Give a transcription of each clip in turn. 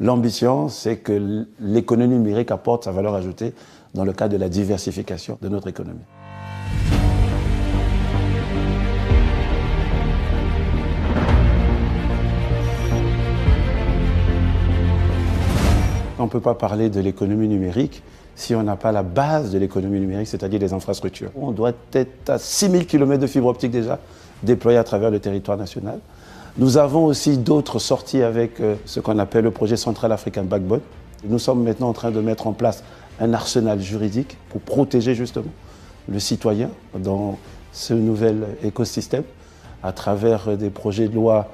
L'ambition, c'est que l'économie numérique apporte sa valeur ajoutée dans le cadre de la diversification de notre économie. On ne peut pas parler de l'économie numérique si on n'a pas la base de l'économie numérique, c'est-à-dire les infrastructures. On doit être à 6000 km de fibre optique déjà déployées à travers le territoire national. Nous avons aussi d'autres sorties avec ce qu'on appelle le projet Central African Backbone. Nous sommes maintenant en train de mettre en place un arsenal juridique pour protéger justement le citoyen dans ce nouvel écosystème à travers des projets de loi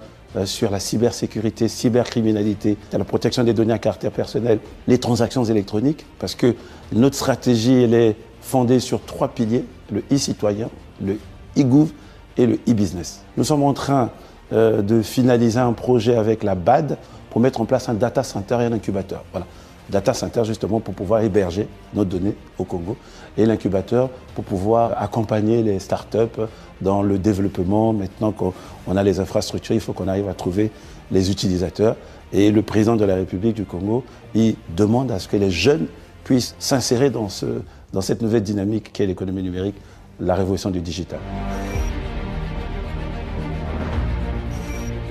sur la cybersécurité, cybercriminalité, la protection des données à caractère personnel, les transactions électroniques, parce que notre stratégie elle est fondée sur 3 piliers, le e-citoyen, le e-gouv et le e-business. Nous sommes en train de finaliser un projet avec la BAD pour mettre en place un data center et un incubateur. Voilà. Data center justement pour pouvoir héberger nos données au Congo et l'incubateur pour pouvoir accompagner les startups dans le développement. Maintenant qu'on a les infrastructures, il faut qu'on arrive à trouver les utilisateurs. Et le président de la République du Congo, il demande à ce que les jeunes puissent s'insérer dans cette nouvelle dynamique qu'est l'économie numérique, la révolution du digital.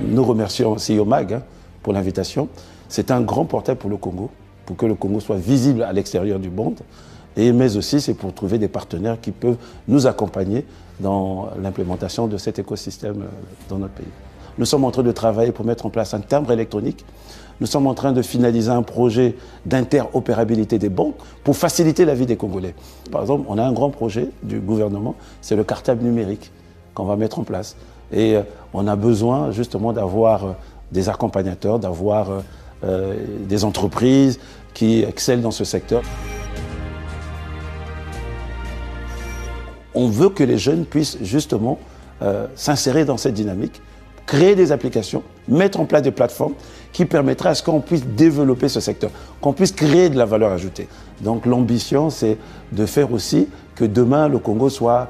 Nous remercions CEO Mag pour l'invitation. C'est un grand portail pour le Congo, pour que le Congo soit visible à l'extérieur du monde, mais aussi c'est pour trouver des partenaires qui peuvent nous accompagner dans l'implémentation de cet écosystème dans notre pays. Nous sommes en train de travailler pour mettre en place un timbre électronique. Nous sommes en train de finaliser un projet d'interopérabilité des banques pour faciliter la vie des Congolais. Par exemple, on a un grand projet du gouvernement, c'est le cartable numérique qu'on va mettre en place. Et on a besoin justement d'avoir des accompagnateurs, d'avoir des entreprises qui excellent dans ce secteur. On veut que les jeunes puissent justement s'insérer dans cette dynamique, créer des applications, mettre en place des plateformes qui permettraient à ce qu'on puisse développer ce secteur, qu'on puisse créer de la valeur ajoutée. Donc l'ambition, c'est de faire aussi que demain, le Congo soit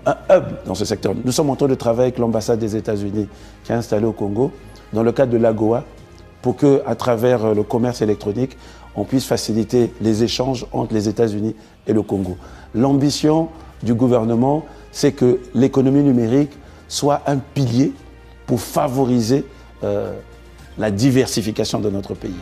un hub dans ce secteur. Nous sommes en train de travailler avec l'ambassade des États-Unis qui est installée au Congo dans le cadre de l'AGOA pour qu'à travers le commerce électronique, on puisse faciliter les échanges entre les États-Unis et le Congo. L'ambition du gouvernement, c'est que l'économie numérique soit un pilier pour favoriser la diversification de notre pays.